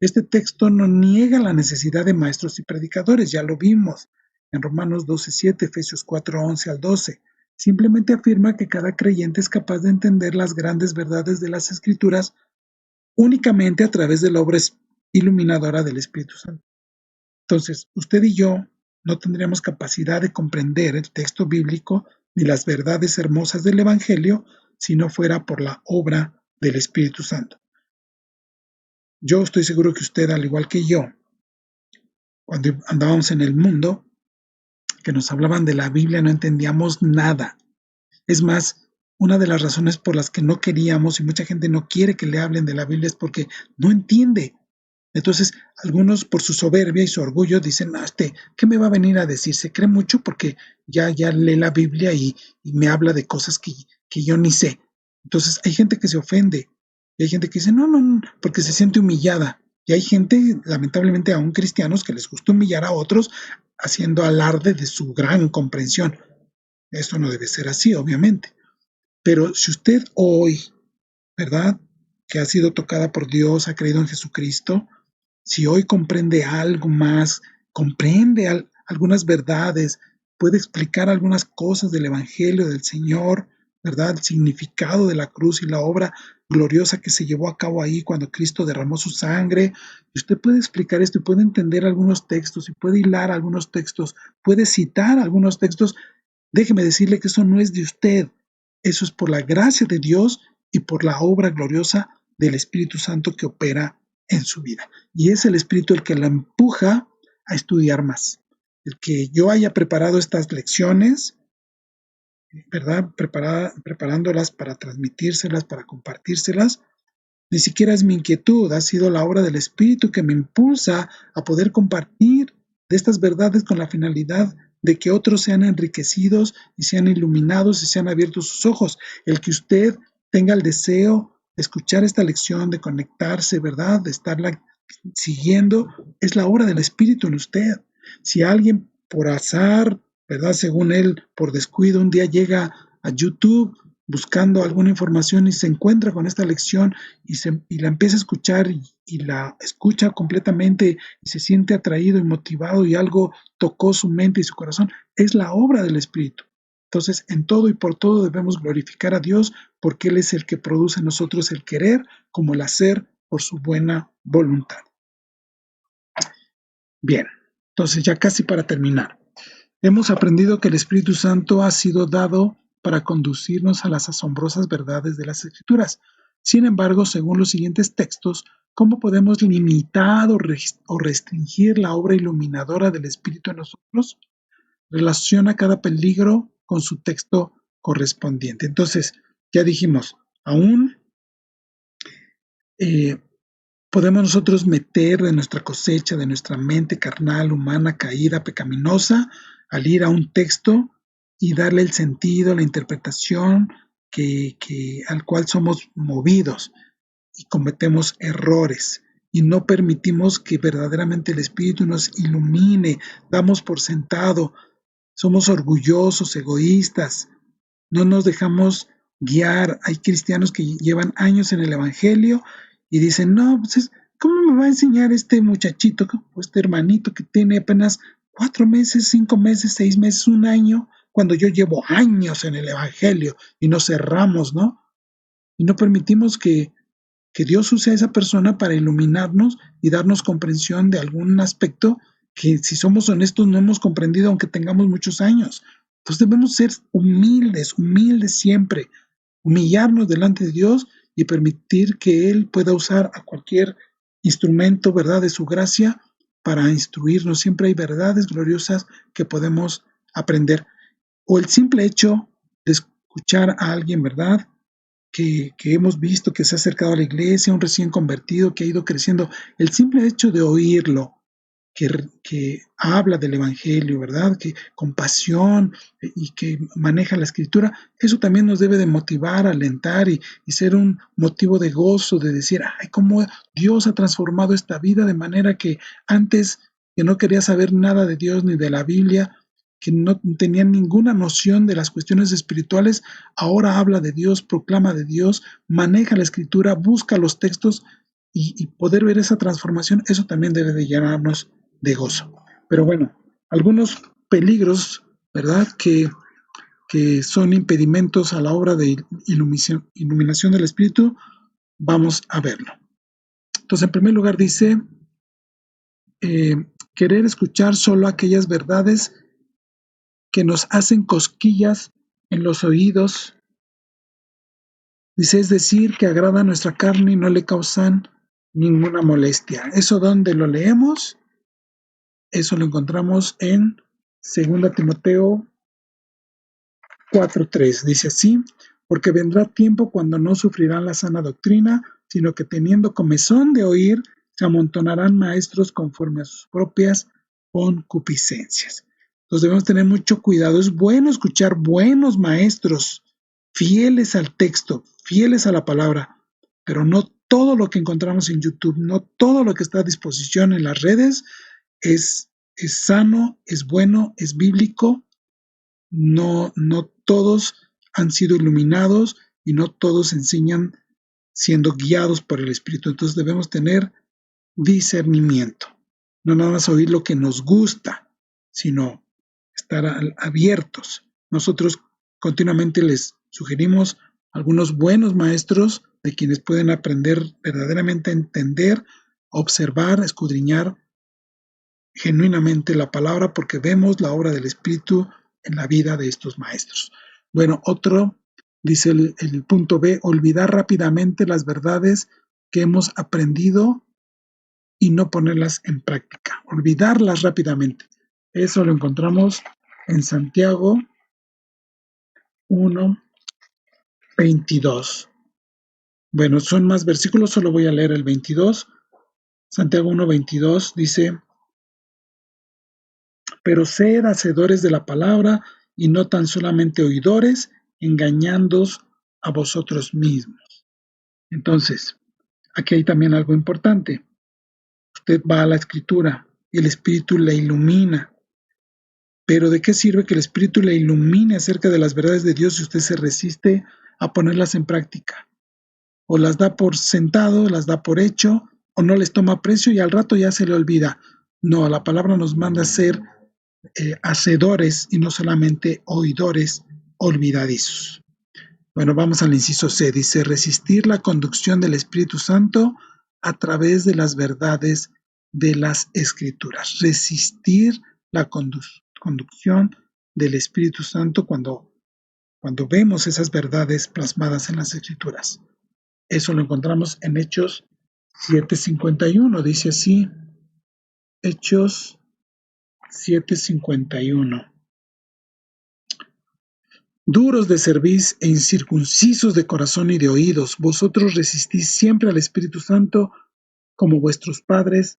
Este texto no niega la necesidad de maestros y predicadores, ya lo vimos en Romanos 12:7, Efesios 4:11 al 12. Simplemente afirma que cada creyente es capaz de entender las grandes verdades de las Escrituras únicamente a través de la obra iluminadora del Espíritu Santo. Entonces, usted y yo no tendríamos capacidad de comprender el texto bíblico ni las verdades hermosas del Evangelio si no fuera por la obra del Espíritu Santo. Yo estoy seguro que usted, al igual que yo, cuando andábamos en el mundo, que nos hablaban de la Biblia, no entendíamos nada. Es más, una de las razones por las que no queríamos y mucha gente no quiere que le hablen de la Biblia es porque no entiende. Entonces, algunos por su soberbia y su orgullo dicen, no, ¿qué me va a venir a decir? Se cree mucho porque ya lee la Biblia y me habla de cosas que yo ni sé. Entonces, hay gente que se ofende y hay gente que dice, no, porque se siente humillada. Y hay gente, lamentablemente aún cristianos, que les gusta humillar a otros haciendo alarde de su gran comprensión. Esto no debe ser así, obviamente. Pero si usted hoy, ¿verdad?, que ha sido tocada por Dios, ha creído en Jesucristo, si hoy comprende algo más, comprende algunas verdades, puede explicar algunas cosas del Evangelio del Señor, ¿verdad? El significado de la cruz y la obra gloriosa que se llevó a cabo ahí cuando Cristo derramó su sangre. Y usted puede explicar esto y puede entender algunos textos y puede hilar algunos textos, puede citar algunos textos. Déjeme decirle que eso no es de usted, eso es por la gracia de Dios y por la obra gloriosa del Espíritu Santo que opera en su vida. Y es el Espíritu el que la empuja a estudiar más. El que yo haya preparado estas lecciones, ¿verdad? Preparándolas para transmitírselas, para compartírselas, ni siquiera es mi inquietud, ha sido la obra del Espíritu que me impulsa a poder compartir de estas verdades con la finalidad de que otros sean enriquecidos y sean iluminados y sean abiertos sus ojos. El que usted tenga el deseo de escuchar esta lección, de conectarse, ¿verdad?, de estarla siguiendo, es la obra del Espíritu en usted. Si alguien por azar, ¿verdad?, según él, por descuido, un día llega a YouTube buscando alguna información y se encuentra con esta lección y la empieza a escuchar y la escucha completamente y se siente atraído y motivado y algo tocó su mente y su corazón, es la obra del Espíritu. Entonces, en todo y por todo debemos glorificar a Dios porque Él es el que produce en nosotros el querer como el hacer por su buena voluntad. Bien, entonces ya casi para terminar. Hemos aprendido que el Espíritu Santo ha sido dado para conducirnos a las asombrosas verdades de las Escrituras. Sin embargo, según los siguientes textos, ¿cómo podemos limitar o restringir la obra iluminadora del Espíritu en nosotros? Relaciona cada peligro con su texto correspondiente. Entonces, ya dijimos, aún podemos nosotros meter de nuestra cosecha, de nuestra mente carnal, humana, caída, pecaminosa, al ir a un texto y darle el sentido, la interpretación al cual somos movidos y cometemos errores y no permitimos que verdaderamente el Espíritu nos ilumine, damos por sentado somos orgullosos, egoístas, no nos dejamos guiar. Hay cristianos que llevan años en el Evangelio y dicen, no, pues ¿cómo me va a enseñar este muchachito o este hermanito que tiene apenas 4 meses, 5 meses, 6 meses, un año, cuando yo llevo años en el Evangelio y nos cerramos, ¿no? Y no permitimos que Dios use a esa persona para iluminarnos y darnos comprensión de algún aspecto que, si somos honestos, no hemos comprendido aunque tengamos muchos años. Entonces debemos ser humildes, humildes siempre, humillarnos delante de Dios y permitir que Él pueda usar a cualquier instrumento, ¿verdad?, de su gracia para instruirnos. Siempre hay verdades gloriosas que podemos aprender. O el simple hecho de escuchar a alguien, ¿verdad?, que hemos visto que se ha acercado a la iglesia, un recién convertido que ha ido creciendo, el simple hecho de oírlo, que habla del Evangelio, ¿verdad? Que con pasión y que maneja la Escritura, eso también nos debe de motivar, alentar y ser un motivo de gozo, de decir, ay, cómo Dios ha transformado esta vida de manera que antes que no quería saber nada de Dios ni de la Biblia, que no tenían ninguna noción de las cuestiones espirituales, ahora habla de Dios, proclama de Dios, maneja la Escritura, busca los textos y poder ver esa transformación, eso también debe de llenarnos de gozo. Pero bueno, algunos peligros, ¿verdad?, que son impedimentos a la obra de iluminación del Espíritu, vamos a verlo. Entonces, en primer lugar dice, querer escuchar solo aquellas verdades que nos hacen cosquillas en los oídos. Dice, es decir, que agradan a nuestra carne y no le causan ninguna molestia. ¿Eso dónde lo leemos? Eso lo encontramos en 2 Timoteo 4:3. Dice así, porque vendrá tiempo cuando no sufrirán la sana doctrina, sino que teniendo comezón de oír, se amontonarán maestros conforme a sus propias concupiscencias. Entonces debemos tener mucho cuidado. Es bueno escuchar buenos maestros, fieles al texto, fieles a la palabra, pero no todo lo que encontramos en YouTube, no todo lo que está a disposición en las redes es sano, es bueno, es bíblico. No todos han sido iluminados y no todos enseñan siendo guiados por el Espíritu. Entonces debemos tener discernimiento. No nada más oír lo que nos gusta, sino estar abiertos. Nosotros continuamente les sugerimos algunos buenos maestros de quienes pueden aprender verdaderamente a entender, observar, escudriñar genuinamente la palabra, porque vemos la obra del Espíritu en la vida de estos maestros. Bueno, otro, dice el punto B, olvidar rápidamente las verdades que hemos aprendido y no ponerlas en práctica. Olvidarlas rápidamente. Eso lo encontramos en Santiago 1:22. Bueno, son más versículos, solo voy a leer el 22. Santiago 1:22 dice, pero sed hacedores de la palabra y no tan solamente oidores, engañándoos a vosotros mismos. Entonces, aquí hay también algo importante. Usted va a la Escritura y el Espíritu le ilumina. Pero ¿de qué sirve que el Espíritu le ilumine acerca de las verdades de Dios si usted se resiste a ponerlas en práctica? O las da por sentado, las da por hecho, o no les toma aprecio y al rato ya se le olvida. No, la palabra nos manda a ser hacedores y no solamente oidores olvidadizos. Bueno, vamos al inciso C. Dice, resistir la conducción del Espíritu Santo a través de las verdades de las Escrituras. Resistir la conducción del Espíritu Santo cuando vemos esas verdades plasmadas en las Escrituras. Eso lo encontramos en Hechos 7:51. Dice así, Hechos 7:51. Duros de cerviz e incircuncisos de corazón y de oídos, vosotros resistís siempre al Espíritu Santo, como vuestros padres,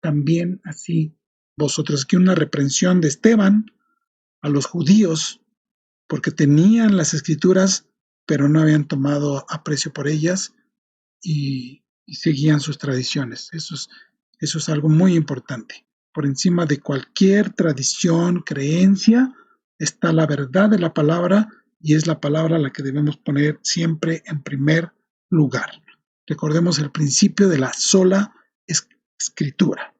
también así vosotros. Aquí una reprensión de Esteban a los judíos, porque tenían las Escrituras, pero no habían tomado aprecio por ellas y seguían sus tradiciones. Eso es algo muy importante. Por encima de cualquier tradición, creencia, está la verdad de la palabra y es la palabra la que debemos poner siempre en primer lugar. Recordemos el principio de la sola escritura.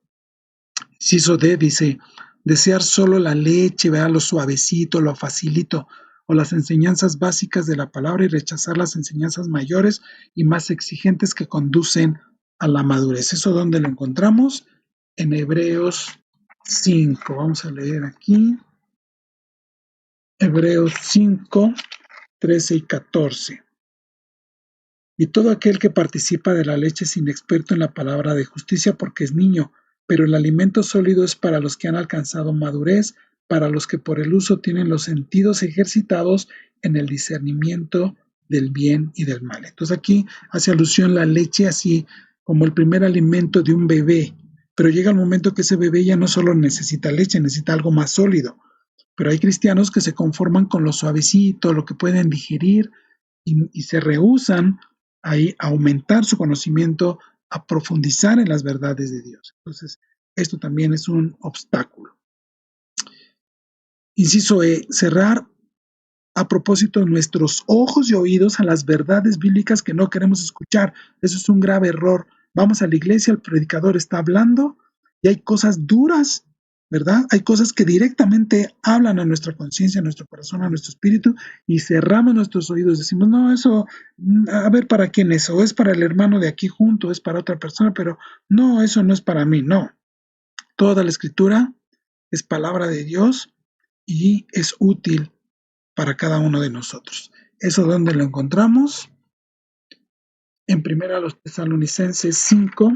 Inciso D dice, desear solo la leche, ¿verdad? Lo suavecito, lo facilito, o las enseñanzas básicas de la palabra y rechazar las enseñanzas mayores y más exigentes que conducen a la madurez. ¿Eso dónde lo encontramos? En Hebreos 5. Vamos a leer aquí. Hebreos 5, 13 y 14. Y todo aquel que participa de la leche es inexperto en la palabra de justicia porque es niño, pero el alimento sólido es para los que han alcanzado madurez, para los que por el uso tienen los sentidos ejercitados en el discernimiento del bien y del mal. Entonces aquí hace alusión la leche así como el primer alimento de un bebé, pero llega el momento que ese bebé ya no solo necesita leche, necesita algo más sólido. Pero hay cristianos que se conforman con lo suavecito, lo que pueden digerir y se rehúsan a aumentar su conocimiento, a profundizar en las verdades de Dios. Entonces, esto también es un obstáculo. Inciso E, cerrar a propósito nuestros ojos y oídos a las verdades bíblicas que no queremos escuchar. Eso es un grave error. Vamos a la iglesia, el predicador está hablando y hay cosas duras, ¿verdad? Hay cosas que directamente hablan a nuestra conciencia, a nuestro corazón, a nuestro espíritu y cerramos nuestros oídos. Decimos, no, eso, a ver, ¿para quién es? O es para el hermano de aquí junto, es para otra persona, pero no, eso no es para mí, no. Toda la escritura es palabra de Dios y es útil para cada uno de nosotros. ¿Eso dónde lo encontramos? En 1 Tesalonicenses 5,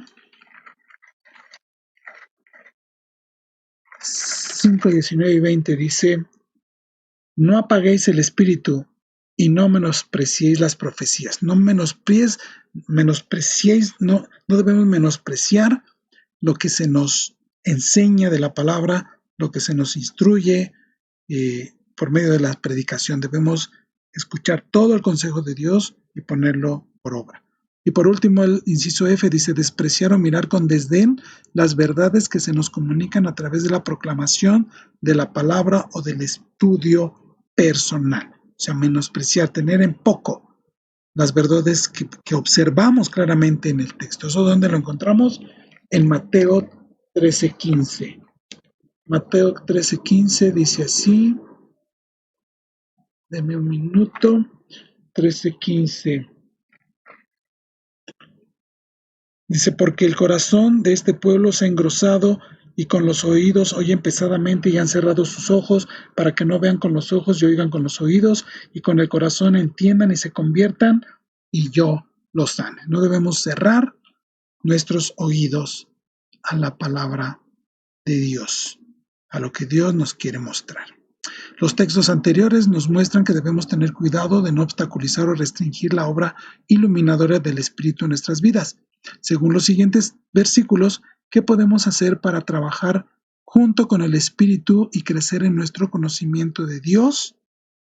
19 y 20 dice, no apaguéis el espíritu y no menospreciéis las profecías. No menospreciéis, no debemos menospreciar lo que se nos enseña de la palabra, lo que se nos instruye por medio de la predicación. Debemos escuchar todo el consejo de Dios y ponerlo por obra. Y por último, el inciso F dice, despreciar o mirar con desdén las verdades que se nos comunican a través de la proclamación de la palabra o del estudio personal. O sea, menospreciar, tener en poco las verdades que observamos claramente en el texto. ¿Eso dónde lo encontramos? En Mateo 13:15. Mateo 13:15 dice así, denme un minuto, 13:15. Dice, porque el corazón de este pueblo se ha engrosado y con los oídos oyen pesadamente y han cerrado sus ojos para que no vean con los ojos y oigan con los oídos y con el corazón entiendan y se conviertan y yo los sane. No debemos cerrar nuestros oídos a la palabra de Dios, a lo que Dios nos quiere mostrar. Los textos anteriores nos muestran que debemos tener cuidado de no obstaculizar o restringir la obra iluminadora del Espíritu en nuestras vidas. Según los siguientes versículos, ¿qué podemos hacer para trabajar junto con el Espíritu y crecer en nuestro conocimiento de Dios?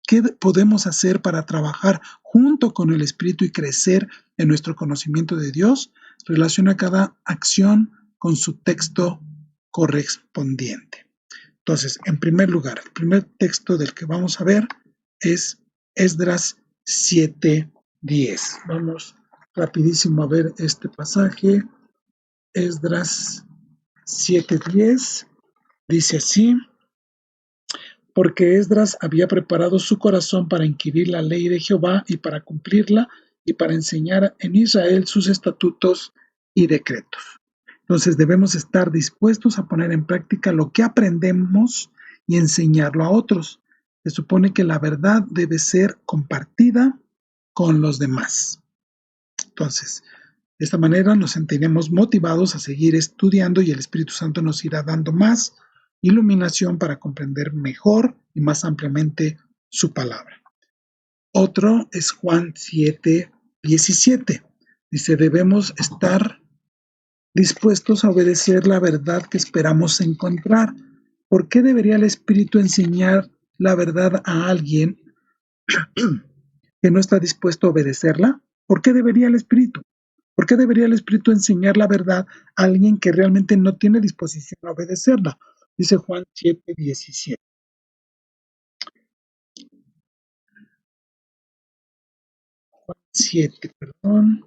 ¿Qué podemos hacer para trabajar junto con el Espíritu y crecer en nuestro conocimiento de Dios? Relaciona cada acción con su texto correspondiente. Entonces, en primer lugar, el primer texto del que vamos a ver es Esdras 7:10. Vamos rapidísimo a ver este pasaje. Esdras 7:10 dice así, porque Esdras había preparado su corazón para inquirir la ley de Jehová y para cumplirla y para enseñar en Israel sus estatutos y decretos. Entonces debemos estar dispuestos a poner en práctica lo que aprendemos y enseñarlo a otros. Se supone que la verdad debe ser compartida con los demás. Entonces, de esta manera nos sentiremos motivados a seguir estudiando y el Espíritu Santo nos irá dando más iluminación para comprender mejor y más ampliamente su palabra. Otro es Juan 7:17. Dice, debemos estar dispuestos a obedecer la verdad que esperamos encontrar. ¿Por qué debería el Espíritu enseñar la verdad a alguien que no está dispuesto a obedecerla? ¿Por qué debería el Espíritu? ¿Por qué debería el Espíritu enseñar la verdad a alguien que realmente no tiene disposición a obedecerla? Dice Juan 7:17. 7, perdón,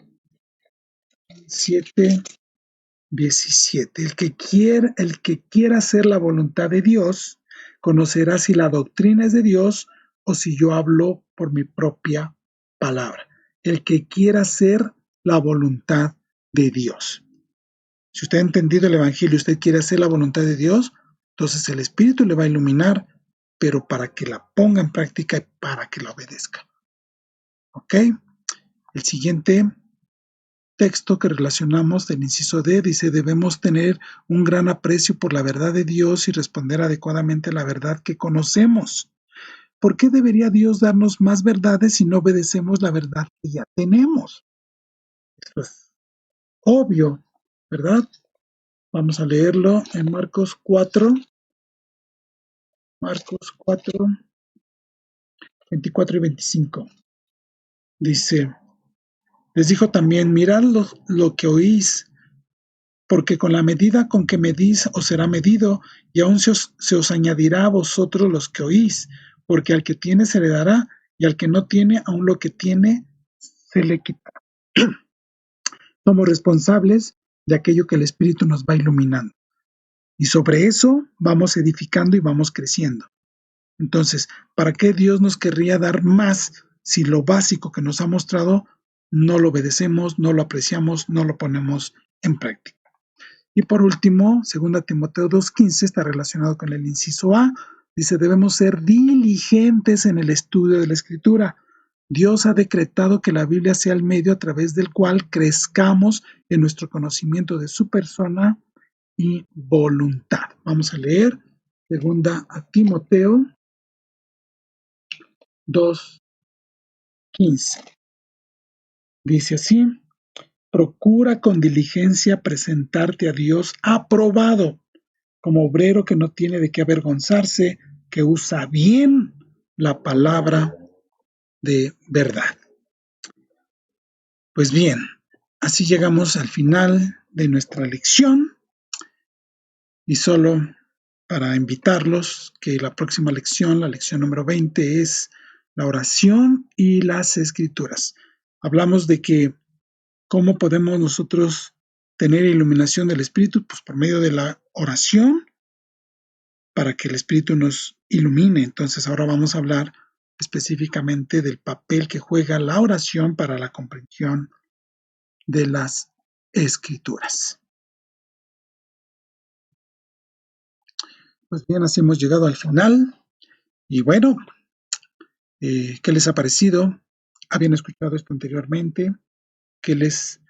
7:17. El que quiera hacer la voluntad de Dios, conocerá si la doctrina es de Dios o si yo hablo por mi propia palabra. El que quiera hacer la voluntad de Dios. Si usted ha entendido el Evangelio y usted quiere hacer la voluntad de Dios, entonces el Espíritu le va a iluminar, pero para que la ponga en práctica y para que la obedezca. ¿Ok? El siguiente texto que relacionamos del inciso D dice: debemos tener un gran aprecio por la verdad de Dios y responder adecuadamente a la verdad que conocemos. ¿Por qué debería Dios darnos más verdades si no obedecemos la verdad que ya tenemos? Esto es obvio, ¿verdad? Vamos a leerlo en Marcos 4, 24 y 25. Dice: les dijo también: mirad lo que oís, porque con la medida con que medís os será medido, y aún se os añadirá a vosotros los que oís, porque al que tiene se le dará, y al que no tiene, aún lo que tiene se le quitará. Somos responsables de aquello que el Espíritu nos va iluminando, y sobre eso vamos edificando y vamos creciendo. Entonces, ¿para qué Dios nos querría dar más si lo básico que nos ha mostrado no lo obedecemos, no lo apreciamos, no lo ponemos en práctica? Y por último, 2 Timoteo 2:15 está relacionado con el inciso A. Dice: debemos ser diligentes en el estudio de la Escritura. Dios ha decretado que la Biblia sea el medio a través del cual crezcamos en nuestro conocimiento de su persona y voluntad. Vamos a leer 2 Timoteo 2:15. Dice así: procura con diligencia presentarte a Dios aprobado, como obrero que no tiene de qué avergonzarse, que usa bien la palabra de verdad. Pues bien, así llegamos al final de nuestra lección, y solo para invitarlos que la próxima lección, la lección número 20, es la oración y las escrituras. Hablamos de que cómo podemos nosotros tener iluminación del Espíritu, pues por medio de la oración, para que el Espíritu nos ilumine. Entonces ahora vamos a hablar específicamente del papel que juega la oración para la comprensión de las Escrituras. Pues bien, así hemos llegado al final. Y bueno, ¿qué les ha parecido? ¿Habían escuchado esto anteriormente? ¿Qué les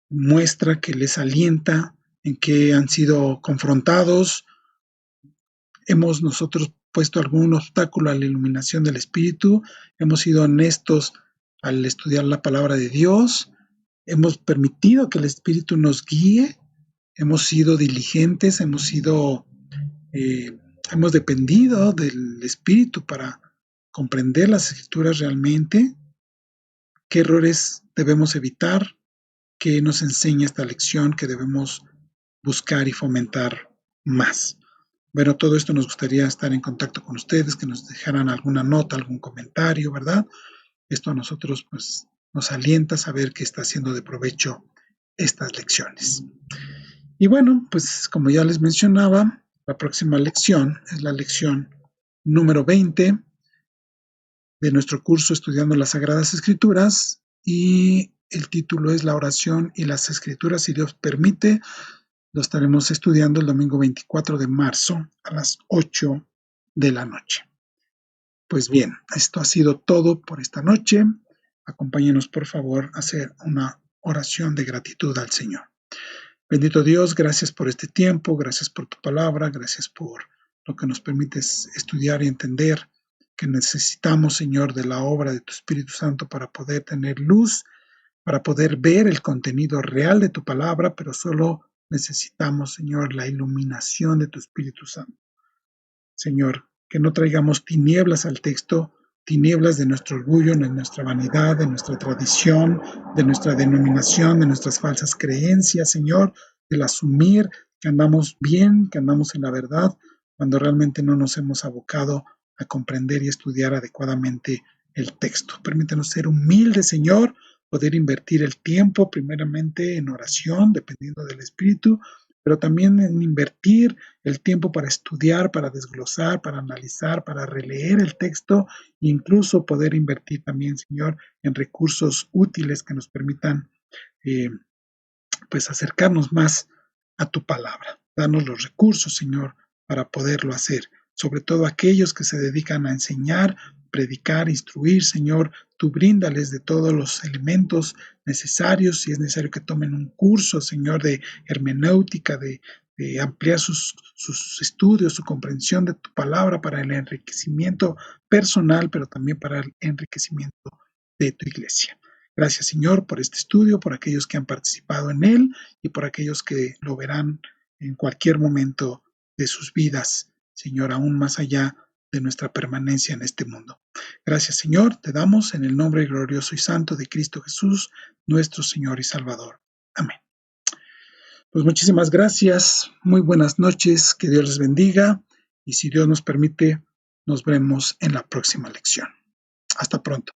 muestra, qué les alienta, en qué han sido confrontados? ¿Hemos nosotros puesto algún obstáculo a la iluminación del Espíritu? ¿Hemos sido honestos al estudiar la palabra de Dios? ¿Hemos permitido que el Espíritu nos guíe? ¿Hemos sido diligentes? ¿Hemos dependido del Espíritu para comprender las Escrituras realmente? ¿Qué errores debemos evitar? ¿Qué nos enseña esta lección que debemos buscar y fomentar más? Bueno, todo esto nos gustaría estar en contacto con ustedes, que nos dejaran alguna nota, algún comentario, ¿verdad? Esto a nosotros pues nos alienta a saber que está siendo de provecho estas lecciones. Y bueno, pues como ya les mencionaba, la próxima lección es la lección número 20 de nuestro curso Estudiando las Sagradas Escrituras, y el título es La oración y las Escrituras. Si Dios permite, lo estaremos estudiando el domingo 24 de marzo a las 8 de la noche. Pues bien, esto ha sido todo por esta noche. Acompáñenos por favor a hacer una oración de gratitud al Señor. Bendito Dios, gracias por este tiempo, gracias por tu palabra, gracias por lo que nos permites estudiar y entender que necesitamos, Señor, de la obra de tu Espíritu Santo para poder tener luz, para poder ver el contenido real de tu palabra, pero solo necesitamos, Señor, la iluminación de tu Espíritu Santo. Señor, que no traigamos tinieblas al texto, tinieblas de nuestro orgullo, de nuestra vanidad, de nuestra tradición, de nuestra denominación, de nuestras falsas creencias, Señor, del asumir que andamos bien, que andamos en la verdad, cuando realmente no nos hemos abocado a comprender y estudiar adecuadamente el texto. Permítanos ser humildes, Señor, poder invertir el tiempo primeramente en oración, dependiendo del Espíritu, pero también en invertir el tiempo para estudiar, para desglosar, para analizar, para releer el texto, e incluso poder invertir también, Señor, en recursos útiles que nos permitan eh, pues acercarnos más a tu palabra. Danos los recursos, Señor, para poderlo hacer. Sobre todo aquellos que se dedican a enseñar, predicar, instruir, Señor, tú bríndales de todos los elementos necesarios. Si es necesario que tomen un curso, Señor, de hermenéutica, de ampliar sus estudios, su comprensión de tu palabra para el enriquecimiento personal, pero también para el enriquecimiento de tu iglesia. Gracias, Señor, por este estudio, por aquellos que han participado en él y por aquellos que lo verán en cualquier momento de sus vidas, Señor, aún más allá de nuestra permanencia en este mundo. Gracias, Señor, te damos en el nombre glorioso y santo de Cristo Jesús, nuestro Señor y Salvador. Amén. Pues muchísimas gracias, muy buenas noches, que Dios les bendiga y si Dios nos permite, nos vemos en la próxima lección. Hasta pronto.